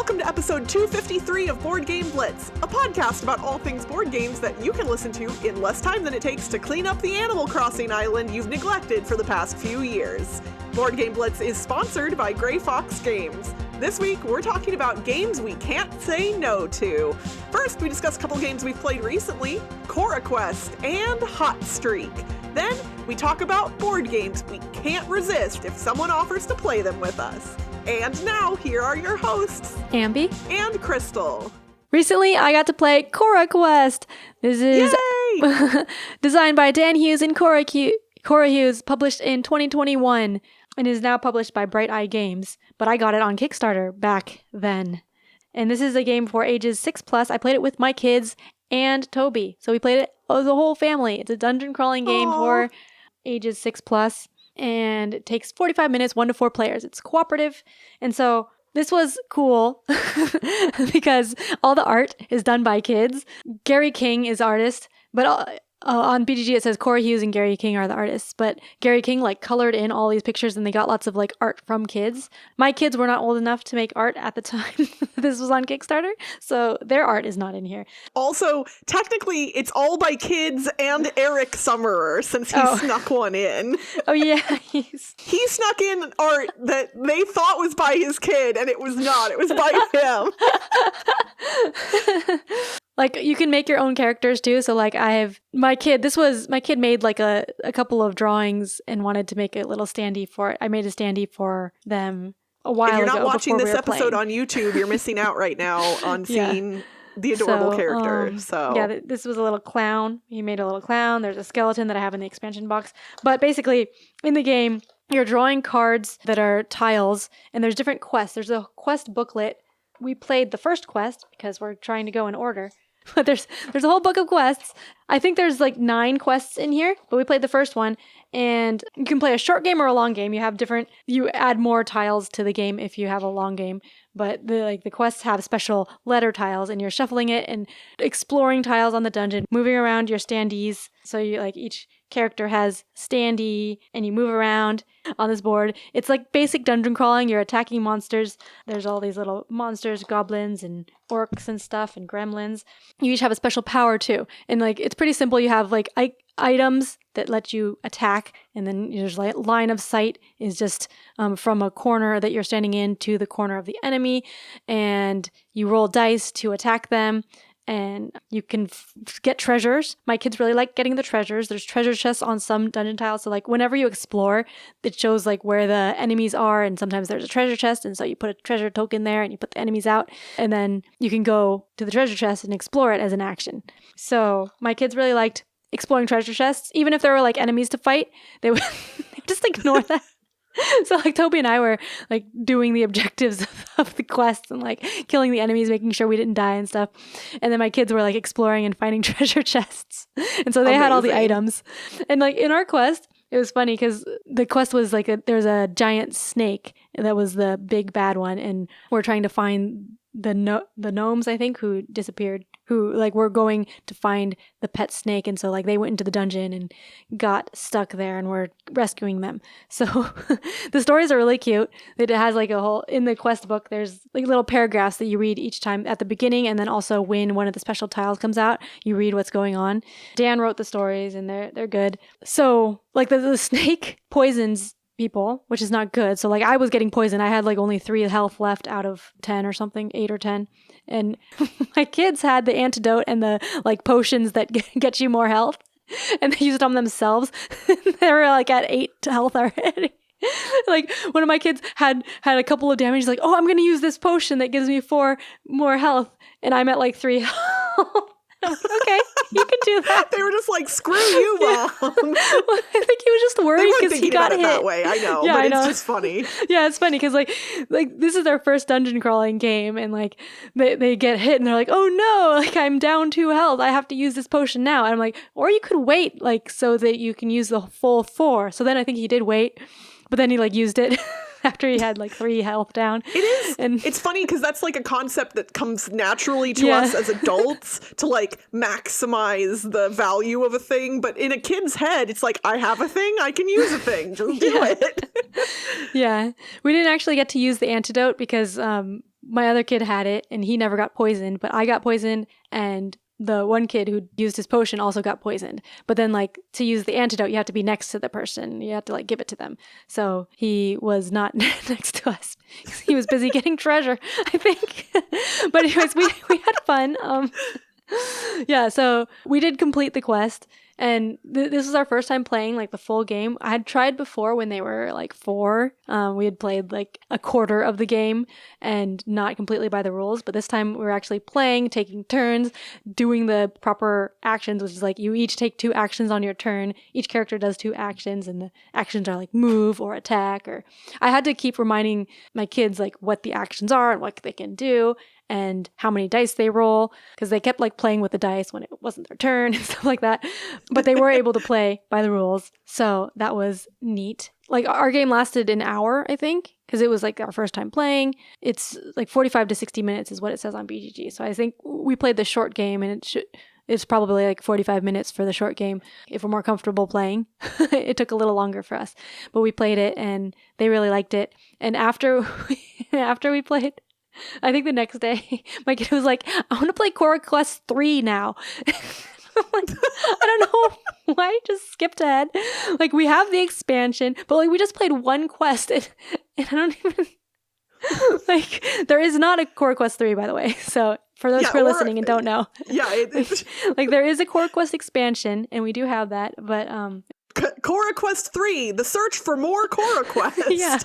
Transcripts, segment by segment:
Welcome to episode 253 of Board Game Blitz, a podcast about all things board games that you can listen to in less time than it takes to clean up the Animal Crossing island you've neglected for the past few years. Board Game Blitz is sponsored by Grey Fox Games. This week, we're talking about games we can't say no to. First, we discuss a couple games we've played recently, CoraQuest and Hot Streak. Then, we talk about board games we can't resist if someone offers to play them with us. And now, here are your hosts, Ambie and Crystal. Recently, I got to play CoraQuest. This is designed by Dan Hughes and Cora Hughes, published in 2021, and is now published by Bright Eye Games. But I got it on Kickstarter back then. And this is a game for ages 6+. I played it with my kids and Toby. So we played it as a whole family. It's a dungeon crawling game for ages 6+. And it takes 45 minutes, 1 to 4 players. It's cooperative. And so this was cool because all the art is done by kids. Gary King is artist, but on BGG it says Cora Hughes and Gary King are the artists. But Gary King colored in all these pictures, and they got lots of art from kids. My kids were not old enough to make art at the time this was on Kickstarter, so their art is not in here. Also, technically, it's all by kids and Eric Summerer, since he snuck one in. Oh yeah, he snuck in art that they thought was by his kid, and it was not. It was by him. You can make your own characters too. So I have my kid made a couple of drawings and wanted to make a little standee for it. I made a standee for them a while ago. If you're not watching this episode on YouTube, you're missing out right now on seeing the adorable character. This was a little clown. He made a little clown. There's a skeleton that I have in the expansion box. But basically, in the game, you're drawing cards that are tiles, and there's different quests. There's a quest booklet. We played the first quest because we're trying to go in order. But there's a whole book of quests. I think there's 9 quests in here, but we played the first one, and you can play a short game or a long game. You add more tiles to the game if you have a long game, but the quests have special letter tiles, and you're shuffling it and exploring tiles on the dungeon, moving around your standees. So you each character has standee, and you move around on this board. It's basic dungeon crawling. You're attacking monsters. There's all these little monsters, goblins and orcs and stuff, and gremlins. You each have a special power too, and it's pretty simple. You have items that let you attack, and then there's line of sight is just from a corner that you're standing in to the corner of the enemy, and you roll dice to attack them. And you can get treasures. My kids really like getting the treasures. There's treasure chests on some dungeon tiles. So whenever you explore, it shows where the enemies are. And sometimes there's a treasure chest. And so you put a treasure token there and you put the enemies out. And then you can go to the treasure chest and explore it as an action. So my kids really liked exploring treasure chests. Even if there were enemies to fight, they would just ignore that. So Toby and I were doing the objectives of the quests and killing the enemies, making sure we didn't die and stuff. And then my kids were exploring and finding treasure chests. And so they had all the items. And in our quest, it was funny because the quest was there's a giant snake that was the big bad one, and we're trying to find the gnomes, I think, who disappeared, who were going to find the pet snake. And so they went into the dungeon and got stuck there, and we're rescuing them. So the stories are really cute. It has a whole, in the quest book, there's little paragraphs that you read each time at the beginning, and then also when one of the special tiles comes out, you read what's going on. Dan wrote the stories, and they're good. So the snake poisons people, which is not good. So I was getting poisoned. I had only 3 health left out of 10 or something, 8 or 10. And my kids had the antidote and the potions that get you more health, and they used it on themselves. They were at 8 health already. One of my kids had a couple of damage. He's I'm going to use this potion that gives me 4 more health. And I'm at 3 health. Okay, you can do that. They were just screw you, Mom. Well, I think he was just worried because he got hit. That way, I know, yeah, but it's just funny. Yeah, it's funny because this is their first dungeon crawling game, and they get hit and they're oh no, I'm down 2 health. I have to use this potion now. And I'm or you could wait so that you can use the full 4. So then I think he did wait, but then he used it. After he had 3 health down. It is. And it's funny because that's a concept that comes naturally to us as adults to maximize the value of a thing. But in a kid's head, it's I have a thing, I can use a thing. Just do it. Yeah. We didn't actually get to use the antidote because my other kid had it and he never got poisoned, but I got poisoned and the one kid who used his potion also got poisoned. But then like to use the antidote, you have to be next to the person. You have to like give it to them. So he was not next to us. He was busy getting treasure, I think. But anyways, we had fun. Yeah, so we did complete the quest. And this was our first time playing like the full game. I had tried before when they were like 4. We had played like a quarter of the game and not completely by the rules. But this time we were actually playing, taking turns, doing the proper actions, which is like you each take 2 actions on your turn. Each character does 2 actions, and the actions are like move or attack. Or I had to keep reminding my kids like what the actions are and what they can do and how many dice they roll, because they kept like playing with the dice when it wasn't their turn and stuff like that. But they were able to play by the rules, so that was neat. Like our game lasted an hour, I think, because it was like our first time playing. It's like 45 to 60 minutes is what it says on BGG. So I think we played the short game, and it's probably like 45 minutes for the short game if we're more comfortable playing. It took a little longer for us, but we played it and they really liked it. And after we played, I think the next day, my kid was like, I want to play CoraQuest 3 now. I'm like, I don't know why I just skipped ahead. Like, we have the expansion, but like we just played one quest, and I don't even... Like, there is not a CoraQuest 3, by the way. So for those who are listening and don't know. Yeah. Like, there is a CoraQuest expansion, and we do have that, but... CoraQuest 3, the search for more CoraQuest. Yeah.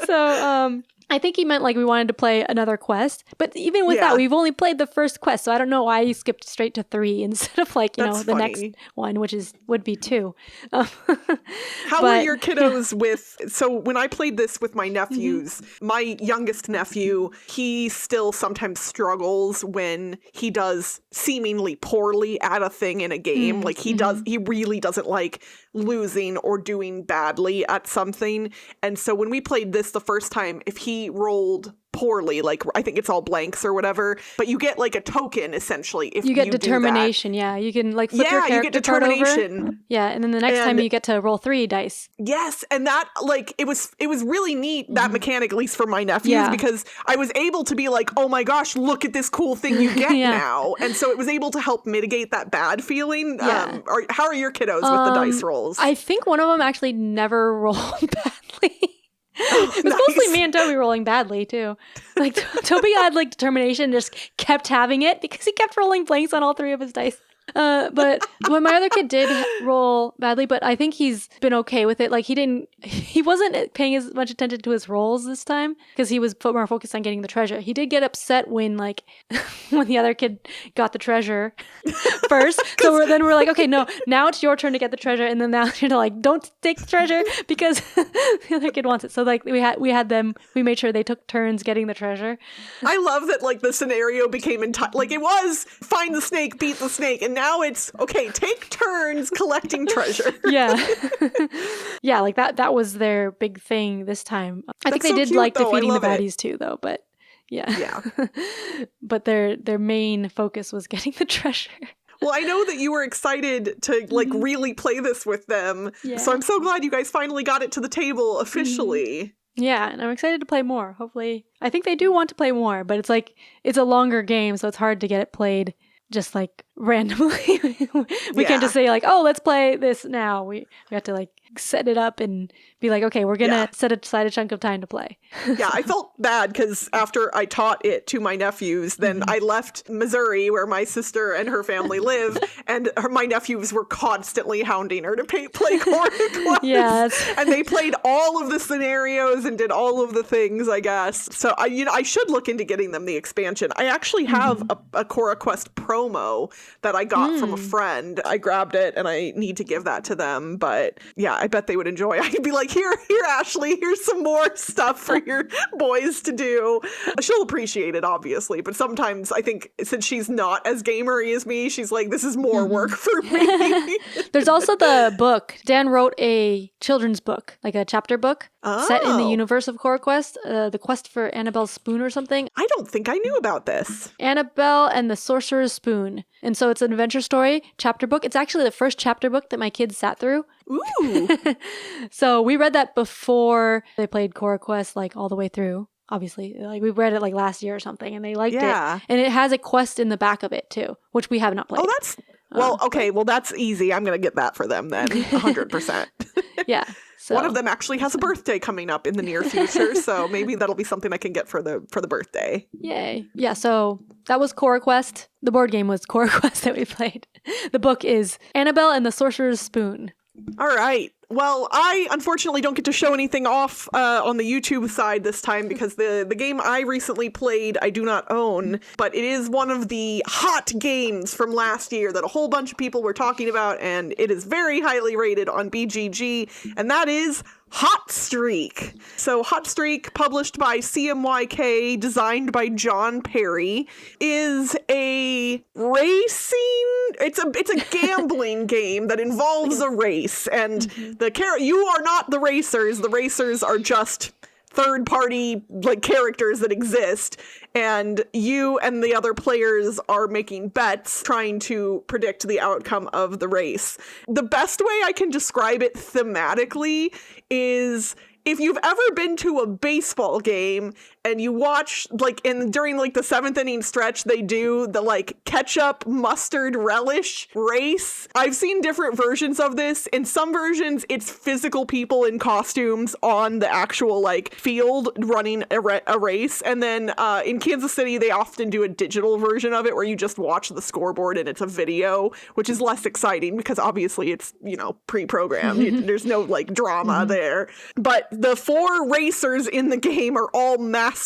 So, I think he meant like we wanted to play another quest, but even with that, we've only played the first quest, so I don't know why he skipped straight to 3 instead of like, That's the funny. next one, which would be 2. How were your kiddos with, so when I played this with my nephews, my youngest nephew, he still sometimes struggles when he does seemingly poorly at a thing in a game. Like he really doesn't like losing or doing badly at something. And so when we played this the first time, if he rolled poorly, like I think it's all blanks or whatever, but you get like a token essentially if you get determination. Yeah, you can like flip your character you get determination card over. Yeah, and then the next time you get to roll 3 dice. Yes, and that like it was really neat, that mechanic, at least for my nephews, because I was able to be like, oh my gosh, look at this cool thing you get now, and so it was able to help mitigate that bad feeling. How are your kiddos with the dice rolls? I think one of them actually never rolled badly. It was mostly me and Toby rolling badly too. Like Toby had like determination, just kept having it because he kept rolling blanks on all 3 of his dice. But when my other kid did roll badly, but I think he's been okay with it. Like he wasn't paying as much attention to his rolls this time because he was more focused on getting the treasure. He did get upset when like when the other kid got the treasure first. So then we're like, okay, no, now it's your turn to get the treasure, and then now you're like, don't take the treasure because the other kid wants it. So like we made sure they took turns getting the treasure. I love that like the scenario became like it was find the snake, beat the snake, and now it's okay, take turns collecting treasure. Yeah. Yeah, like that was their big thing this time. I think they did cute, like though. defeating the baddies too though, but yeah. But their main focus was getting the treasure. Well, I know that you were excited to like really play this with them. Yeah. So I'm so glad you guys finally got it to the table officially. Yeah, and I'm excited to play more. Hopefully. I think they do want to play more, but it's like it's a longer game, so it's hard to get it played just like randomly. We can't just say like, oh, let's play this now. We have to like set it up and be like, okay, we're gonna set aside a chunk of time to play. Yeah, I felt bad because after I taught it to my nephews, then I left Missouri where my sister and her family live, and my nephews were constantly hounding her to play CoraQuest. Yes. And they played all of the scenarios and did all of the things, I guess. So I should look into getting them the expansion. I actually have a CoraQuest promo that I got from a friend. I grabbed it and I need to give that to them. But yeah, I bet they would enjoy. I could be like, here, Ashley, here's some more stuff for your boys to do. She'll appreciate it, obviously. But sometimes I think since she's not as gamery as me, she's like, this is more work for me. There's also the book. Dan wrote a children's book, like a chapter book set in the universe of CoraQuest, the quest for Annabelle's spoon or something. I don't think I knew about this. Annabelle and the Sorcerer's spoon. And so it's an adventure story chapter book. It's actually the first chapter book that my kids sat through. Ooh. So we read that before they played CoraQuest like all the way through. obviously. Like we read it like last year or something, and they liked Yeah. it. And it has a quest in the back of it too, which we have not played. Oh, that's well, okay. Well, that's easy. I'm gonna get that for them then, 100%. Yeah. So. One of them actually has a birthday coming up in the near future, so maybe that'll be something I can get for the birthday. Yay. Yeah, so that was CoraQuest. The board game was CoraQuest that we played. The book is Annabelle and the Sorcerer's Spoon. All right. Well, I unfortunately don't get to show anything off on the YouTube side this time because the game I recently played I do not own, but it is one of the hot games from last year that a whole bunch of people were talking about, and it is very highly rated on BGG, and that is Hot Streak. So Hot Streak, published by CMYK, designed by John Perry, is a it's a gambling game that involves a race, and you are not the racers. The racers are just third-party like characters that exist, and you and the other players are making bets trying to predict the outcome of the race. The best way I can describe it thematically is if you've ever been to a baseball game and you watch, like, during, like, the 7th inning stretch, they do the, like, ketchup, mustard, relish race. I've seen different versions of this. In some versions, it's physical people in costumes on the actual, like, field running a race. And then in Kansas City, they often do a digital version of it where you just watch the scoreboard and it's a video, which is less exciting because obviously it's, pre-programmed. There's no, like, drama there. But the 4 racers in the game are all mascots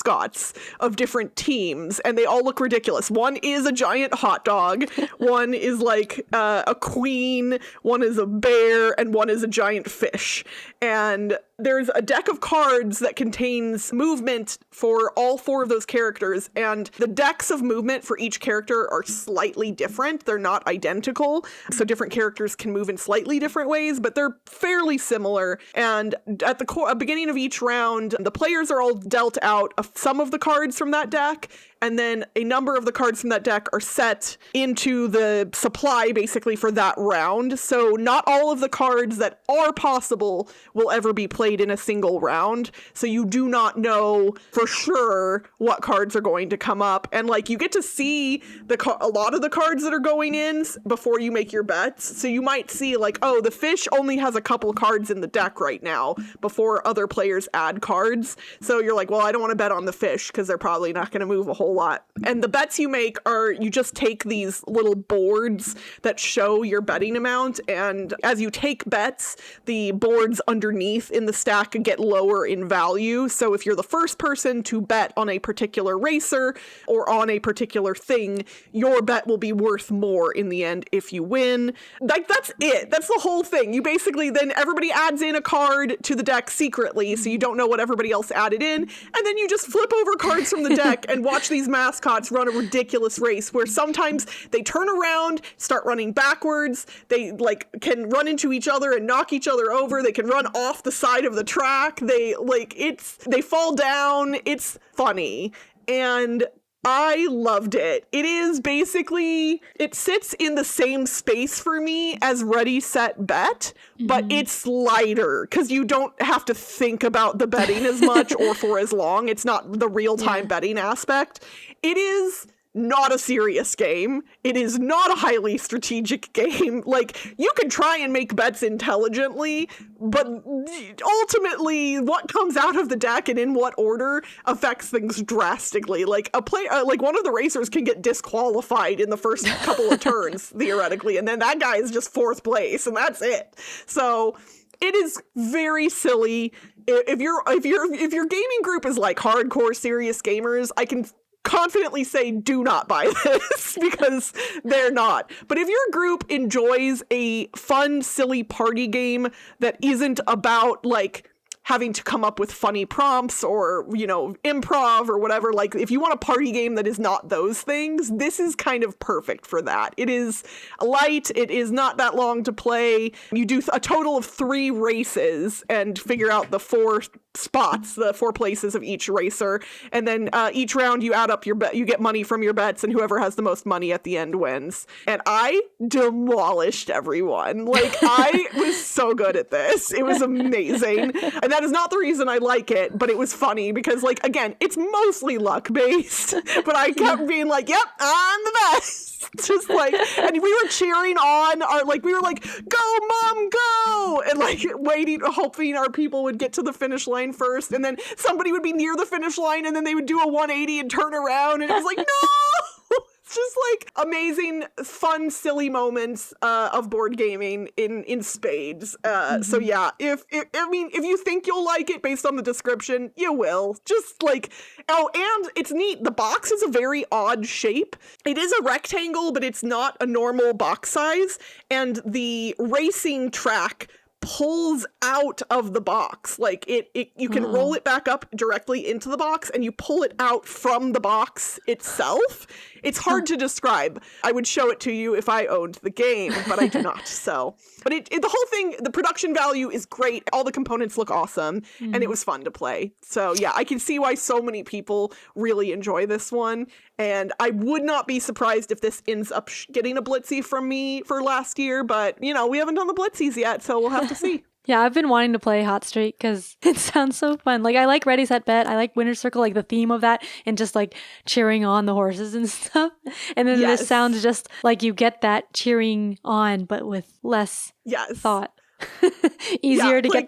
of different teams, and they all look ridiculous. One is a giant hot dog, one is like a queen, one is a bear, and one is a giant fish. And there's a deck of cards that contains movement for all 4 of those characters, and the decks of movement for each character are slightly different. They're not identical, so different characters can move in slightly different ways, but they're fairly similar. And at the beginning of each round, the players are all dealt out some of the cards from that deck, and then a number of the cards from that deck are set into the supply basically for that round. So not all of the cards that are possible will ever be played in a single round. So you do not know for sure what cards are going to come up. And like you get to see a lot of the cards that are going in before you make your bets. So you might see like, oh, the fish only has a couple cards in the deck right now before other players add cards. So you're like, well, I don't want to bet on the fish because they're probably not going to move a whole lot. And the bets you make are, you just take these little boards that show your betting amount, and as you take bets, the boards underneath in the stack get lower in value. So if you're the first person to bet on a particular racer or on a particular thing, your bet will be worth more in the end if you win. Like, that's it. That's the whole thing. You basically, then everybody adds in a card to the deck secretly, so you don't know what everybody else added in, and then you just flip over cards from the deck and watch these mascots run a ridiculous race where sometimes they turn around, start running backwards, they like can run into each other and knock each other over, they can run off the side of the track, they fall down. It's funny, and I loved it. It is basically, it sits in the same space for me as Ready, Set, Bet, but it's lighter because you don't have to think about the betting as much or for as long. It's not the real-time betting aspect. It is not a serious game. It is not a highly strategic game. Like, you can try and make bets intelligently, but ultimately what comes out of the deck and in what order affects things drastically. Like like one of the racers can get disqualified in the first couple of turns theoretically, and then that guy is just 4th place, and that's it. So it is very silly. If your gaming group is like hardcore serious gamers, I can confidently say do not buy this because they're not. But if your group enjoys a fun, silly party game that isn't about like having to come up with funny prompts or, improv or whatever, like if you want a party game that is not those things, this is kind of perfect for that. It is light. It is not that long to play. You do a total of 3 races and figure out the 4 spots, the 4 places of each racer, and then each round you add up your bet, you get money from your bets, and whoever has the most money at the end wins. And I demolished everyone. Like, I was so good at this. It was amazing. And that is not the reason I like it, but it was funny because, like, again, it's mostly luck based, but I kept being like, yep, I'm the best. Just like, and we were cheering on our, like, we were like, go mom, go, and like waiting, hoping our people would get to the finish line first, and then somebody would be near the finish line, and then they would do a 180 and turn around, and it was like, no. It's just like amazing, fun, silly moments of board gaming in spades. So yeah, if you think you'll like it based on the description, you will. Just like, oh, and it's neat. The box is a very odd shape. It is a rectangle, but it's not a normal box size. And the racing track pulls out of the box. Like you can roll it back up directly into the box, and you pull it out from the box itself. It's hard to describe. I would show it to you if I owned the game, but I do not. So, but the whole thing, the production value is great. All the components look awesome, and it was fun to play. So yeah, I can see why so many people really enjoy this one. And I would not be surprised if this ends up getting a Blitzy from me for last year, but you know, we haven't done the Blitzies yet, so we'll have to see. Yeah, I've been wanting to play Hot Streak because it sounds so fun. Like, I like Ready, Set, Bet. I like Winner's Circle, like the theme of that, and just like cheering on the horses and stuff. And then this sounds just like you get that cheering on, but with less thought. Easier to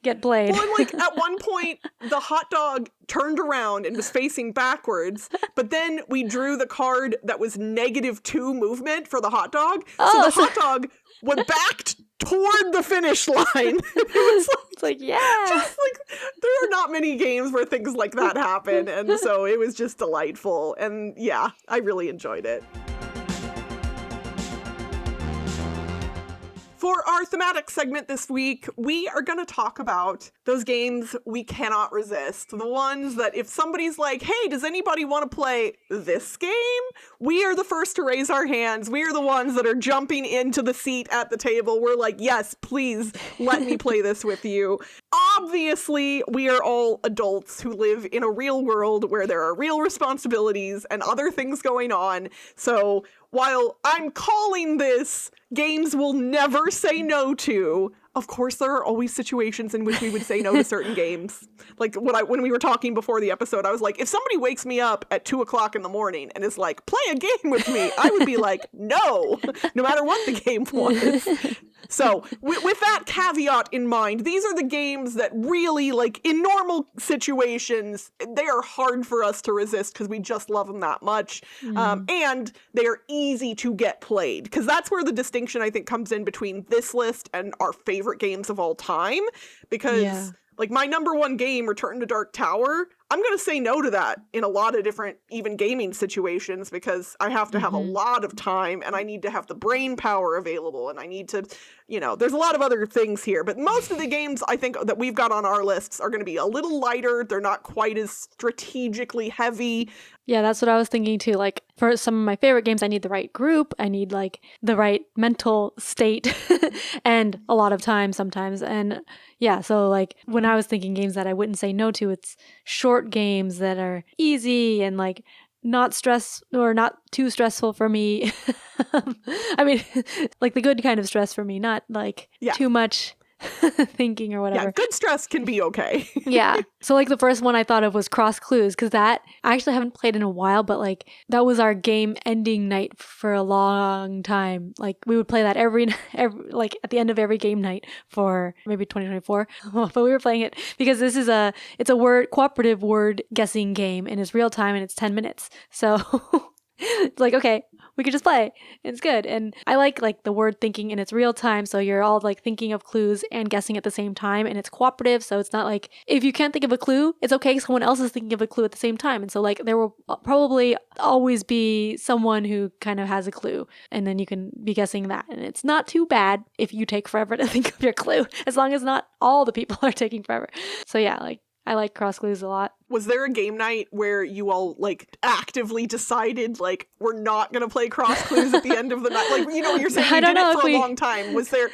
get played. Well, and like at one point, the hot dog turned around and was facing backwards, but then we drew the card that was -2 movement for the hot dog. So the hot dog went back toward the finish line. It's like, yeah. Just like, there are not many games where things like that happen, and so it was just delightful. And yeah, I really enjoyed it. For our thematic segment this week, we are going to talk about those games we cannot resist. The ones that if somebody's like, hey, does anybody want to play this game? We are the first to raise our hands. We are the ones that are jumping into the seat at the table. We're like, yes, please let me play this with you. Obviously, we are all adults who live in a real world where there are real responsibilities and other things going on. So while I'm calling this games we'll never say no to, of course there are always situations in which we would say no to certain games. Like when we were talking before the episode, I was like, if somebody wakes me up at 2:00 in the morning and is like, play a game with me, I would be like, no matter what the game was. So with that caveat in mind, these are the games that really, like, in normal situations, they are hard for us to resist because we just love them that much. And they are easy to get played, because that's where the distinction, I think, comes in between this list and our favorite games of all time. Because like my number one game, Return to Dark Tower, I'm going to say no to that in a lot of different, even gaming situations, because I have to have a lot of time and I need to have the brain power available, and I need to, you know, there's a lot of other things here. But most of the games I think that we've got on our lists are going to be a little lighter. They're not quite as strategically heavy. Yeah, that's what I was thinking too. Like, for some of my favorite games, I need the right group. I need like the right mental state and a lot of time sometimes. And yeah, so like when I was thinking games that I wouldn't say no to, it's short games that are easy and like not stress or not too stressful for me. I mean, like the good kind of stress for me, not like too much thinking or whatever. Yeah, good stress can be okay. Yeah. So like the first one I thought of was Cross Clues, because that I actually haven't played in a while, but like that was our game ending night for a long time. Like we would play that every like at the end of every game night for maybe 2024. But we were playing it because it's a cooperative word guessing game, and it's real time and it's 10 minutes. So it's like, okay, we could just play. It's good. And I like the word thinking, and it's real time. So you're all like thinking of clues and guessing at the same time. And it's cooperative. So it's not like if you can't think of a clue, it's okay. Someone else is thinking of a clue at the same time. And so like there will probably always be someone who kind of has a clue, and then you can be guessing that. And it's not too bad if you take forever to think of your clue, as long as not all the people are taking forever. So yeah, like I like Cross Clues a lot. Was there a game night where you all like actively decided like we're not gonna play cross clues at the end of the night? Like, you know, you're saying you did it for a long time. Was there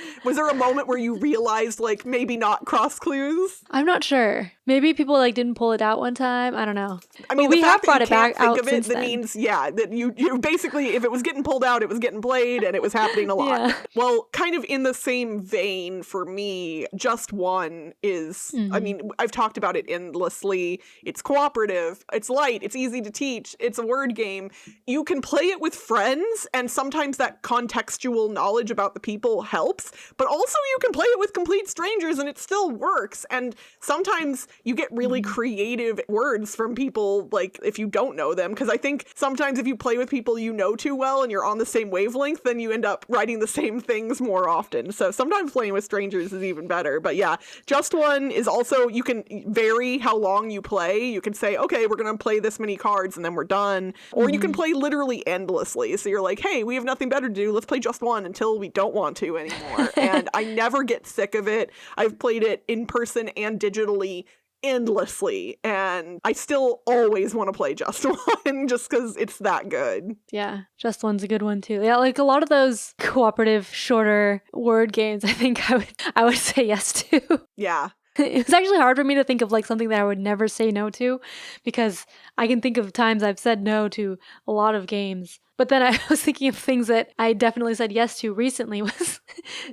a moment where you realized like maybe not cross clues? I'm not sure. Maybe people like didn't pull it out one time. I don't know. I mean, but we have brought it back out of it, since that then. means that you basically, if it was getting pulled out, it was getting played, and it was happening a lot. Yeah. Well, kind of in the same vein for me, Just One is. I mean, I've talked about it endlessly. It's cooperative. It's light. It's easy to teach. It's a word game. You can play it with friends, and sometimes that contextual knowledge about the people helps. But also, you can play it with complete strangers, and it still works. And sometimes you get really creative words from people, like, if you don't know them. Because I think sometimes if you play with people you know too well and you're on the same wavelength, then you end up writing the same things more often. So sometimes playing with strangers is even better. But yeah, Just One is also, you can vary how long you play. You can say, okay, we're going to play this many cards and then we're done. Or you can play literally endlessly. So you're like, hey, we have nothing better to do. Let's play Just One until we don't want to anymore. And I never get sick of it. I've played it in person and digitally endlessly, and I still always want to play Just One just because it's that good. Yeah, Just One's a good one too. Yeah, like a lot of those cooperative, shorter word games, I think I would say yes to. Yeah. It was actually hard for me to think of like something that I would never say no to, because I can think of times I've said no to a lot of games. But then I was thinking of things that I definitely said yes to recently. Was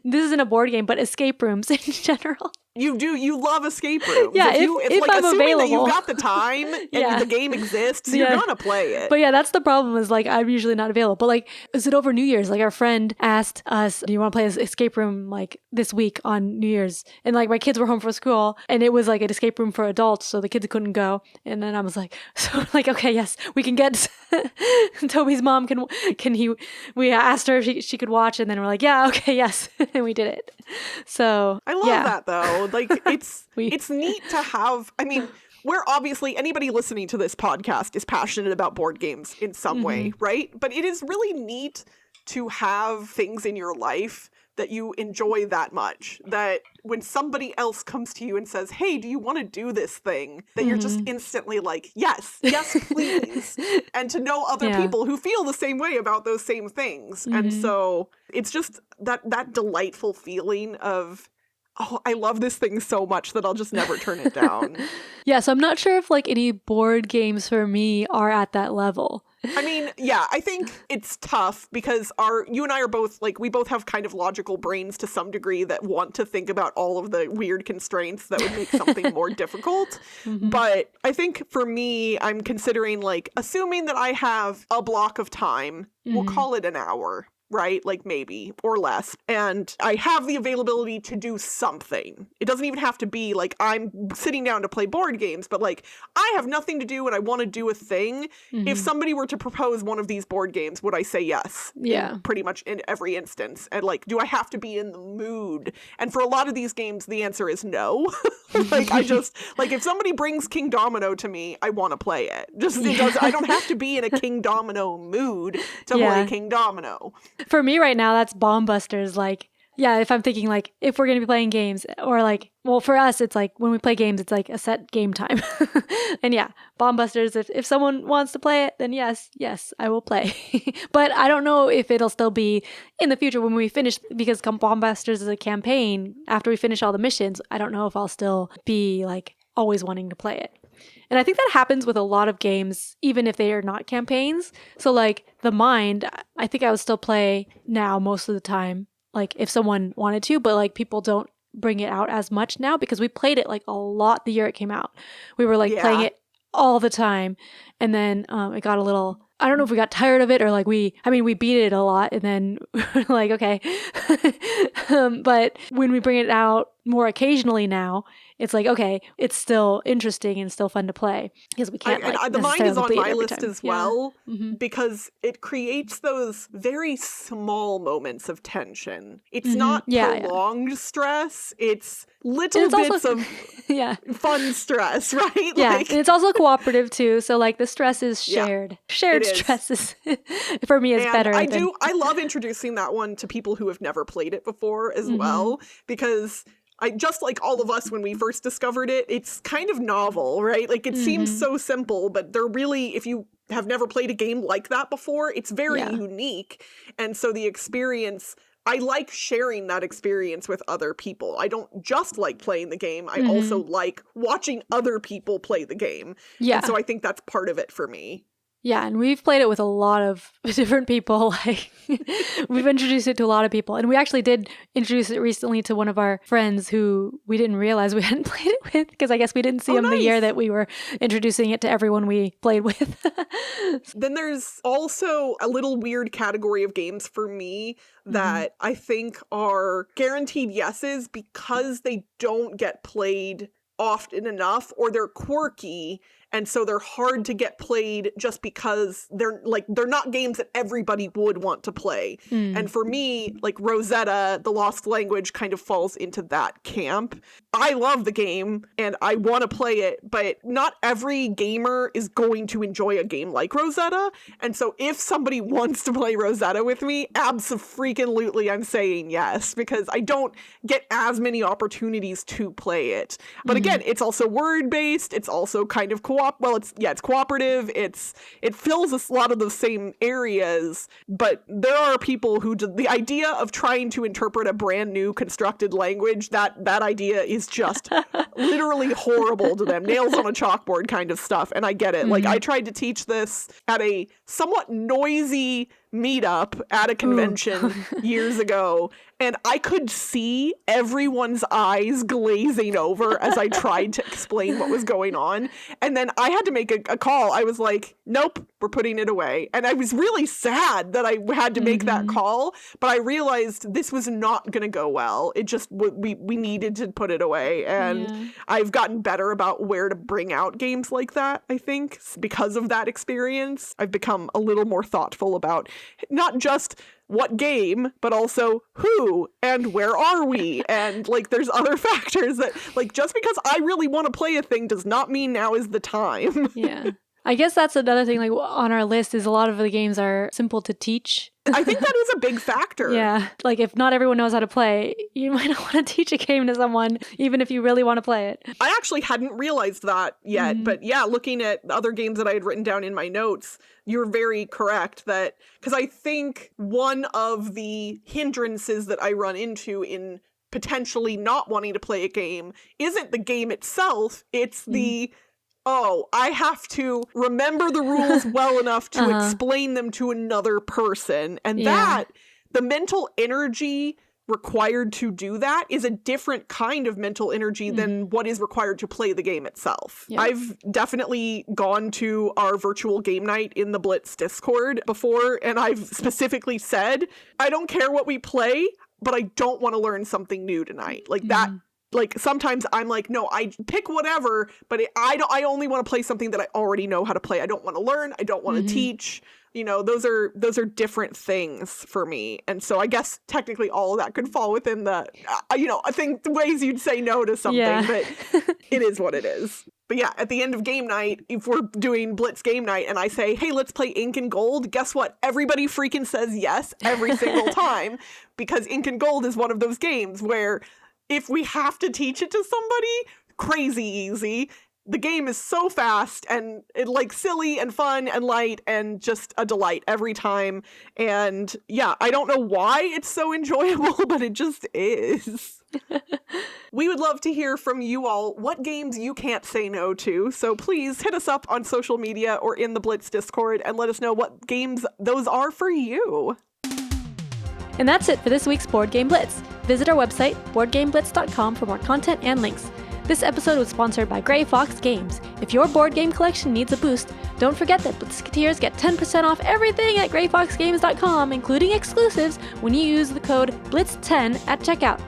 this isn't a board game, but escape rooms in general. You love escape rooms. Yeah, if like, I'm assuming available. that you've got the time and the game exists, you're gonna play it. But yeah, that's the problem, is like I'm usually not available. But like, is it over New Year's? Like our friend asked us, do you want to play this escape room like this week on New Year's? And like my kids were home from school, and it was like an escape room for adults, so the kids couldn't go. And then I was like, okay, yes, we can get Toby's mom we asked her if she could watch, and then we're like, yeah, okay, yes. And we did it. So I love that though. Like it's neat to have, I mean, we're obviously, anybody listening to this podcast is passionate about board games in some way, right? But it is really neat to have things in your life that you enjoy that much, that when somebody else comes to you and says, hey, do you want to do this thing? That you're just instantly like, yes, please. And to know other people who feel the same way about those same things. And so it's just that delightful feeling of, oh, I love this thing so much that I'll just never turn it down. Yeah, so I'm not sure if like any board games for me are at that level. I mean, yeah, I think it's tough because you and I are both, like, we both have kind of logical brains to some degree that want to think about all of the weird constraints that would make something more difficult. But I think for me, I'm considering, like, assuming that I have a block of time, we'll call it an hour. Right? Like maybe, or less. And I have the availability to do something. It doesn't even have to be like I'm sitting down to play board games, but like I have nothing to do and I want to do a thing. If somebody were to propose one of these board games, would I say yes? Yeah. Pretty much in every instance. And like, do I have to be in the mood? And for a lot of these games, the answer is no. Like if somebody brings Kingdomino to me, I want to play it. I don't have to be in a Kingdomino mood to play Kingdomino. For me right now, that's Bomb Busters. Like, yeah, if I'm thinking like, if we're going to be playing games, or like, well, for us, it's like when we play games, it's like a set game time. And yeah, Bomb Busters, if someone wants to play it, then yes, I will play. But I don't know if it'll still be in the future when we finish, because Bomb Busters is a campaign. After we finish all the missions, I don't know if I'll still be like always wanting to play it. And I think that happens with a lot of games, even if they are not campaigns. So like The Mind, I think I would still play now most of the time, like if someone wanted to, but like people don't bring it out as much now because we played it like a lot the year it came out. We were like playing it all the time. And then it got a little, I don't know if we got tired of it or like we beat it a lot and then we're like, okay. But when we bring it out more occasionally now, it's like, okay, it's still interesting and still fun to play because we can't The Mind is on my list as well because it creates those very small moments of tension. It's not prolonged stress. It's little bits of fun stress, right? Yeah, and it's also cooperative too. So like the stress is shared. Shared stress is for me is better. I love introducing that one to people who have never played it before as well, because just like all of us when we first discovered it, it's kind of novel, right? Like, it seems so simple, but they're really, if you have never played a game like that before, it's very unique. And so the experience, I like sharing that experience with other people. I don't just like playing the game. I also like watching other people play the game. Yeah. And so I think that's part of it for me. Yeah, and we've played it with a lot of different people. Like, we've introduced it to a lot of people. And we actually did introduce it recently to one of our friends who we didn't realize we hadn't played it with, because I guess we didn't see him the year that we were introducing it to everyone we played with. Then there's also a little weird category of games for me that I think are guaranteed yeses because they don't get played often enough, or they're quirky, and so they're hard to get played just because they're not games that everybody would want to play. And for me, like Rosetta, The Lost Language kind of falls into that camp. I love the game and I want to play it, but not every gamer is going to enjoy a game like Rosetta. And so if somebody wants to play Rosetta with me, abso-freaking-lutely I'm saying yes, because I don't get as many opportunities to play it. But again, it's also word-based, it's also kind of it's cooperative, it fills a lot of the same areas, but there are people who the idea of trying to interpret a brand new constructed language, that idea is just literally horrible to them. Nails on a chalkboard kind of stuff, and I get it. Like, I tried to teach this at a somewhat noisy meetup at a convention years ago, and I could see everyone's eyes glazing over as I tried to explain what was going on. And then I had to make a call. I was like, nope, we're putting it away. And I was really sad that I had to make that call, but I realized this was not going to go well. It just, we needed to put it away. And I've gotten better about where to bring out games like that, I think, because of that experience. I've become a little more thoughtful about not just what game, but also who and where are we? And like, there's other factors that, like, just because I really want to play a thing does not mean now is the time. Yeah. I guess that's another thing, like, on our list is a lot of the games are simple to teach. I think that is a big factor. Yeah. Like, if not everyone knows how to play, you might not want to teach a game to someone, even if you really want to play it. I actually hadn't realized that yet. But yeah, looking at other games that I had written down in my notes, you're very correct that, because I think one of the hindrances that I run into in potentially not wanting to play a game isn't the game itself, it's the I have to remember the rules well enough to explain them to another person. And that, the mental energy required to do that is a different kind of mental energy than what is required to play the game itself. Yep. I've definitely gone to our virtual game night in the Blitz Discord before, and I've specifically said, I don't care what we play, but I don't want to learn something new tonight. Like that. Like, sometimes I'm like, no, I pick whatever, but I only want to play something that I already know how to play. I don't want to learn. I don't want to teach. You know, those are different things for me. And so I guess technically all of that could fall within the, I think the ways you'd say no to something, but it is what it is. But yeah, at the end of game night, if we're doing Blitz game night and I say, hey, let's play Incan Gold, guess what? Everybody freaking says yes every single time, because Incan Gold is one of those games where if we have to teach it to somebody, crazy easy. The game is so fast and it, like, silly and fun and light and just a delight every time. And yeah, I don't know why it's so enjoyable, but it just is. We would love to hear from you all what games you can't say no to. So please hit us up on social media or in the Blitz Discord and let us know what games those are for you. And that's it for this week's Board Game Blitz. Visit our website, boardgameblitz.com, for more content and links. This episode was sponsored by Grey Fox Games. If your board game collection needs a boost, don't forget that Blitzketeers get 10% off everything at greyfoxgames.com, including exclusives, when you use the code BLITZ10 at checkout.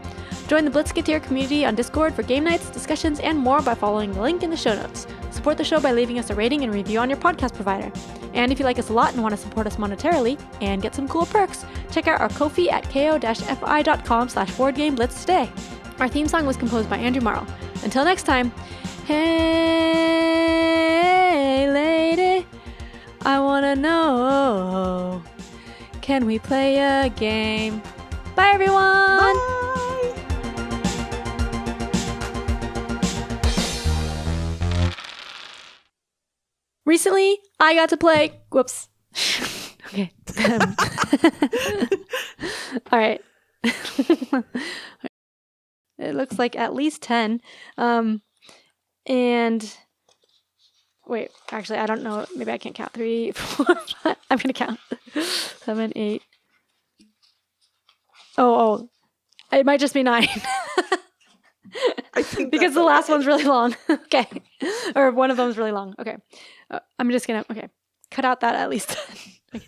Join the Blitzketeer community on Discord for game nights, discussions, and more by following the link in the show notes. Support the show by leaving us a rating and review on your podcast provider. And if you like us a lot and want to support us monetarily and get some cool perks, check out our Ko-fi at ko-fi.com/boardgameblitz today. Our theme song was composed by Andrew Marl. Until next time, hey lady, I wanna know, can we play a game? Bye everyone! Bye! recently I got to play. Whoops. Okay. All right. It looks like at least 10. And wait, actually, I don't know. Maybe I can't count. 3, 4, 5. I'm going to count. 7, 8. Oh. It might just be 9. I think because the last one's really long. Okay. Or one of them's really long. Okay. I'm just going to, okay. Cut out that at least. Okay.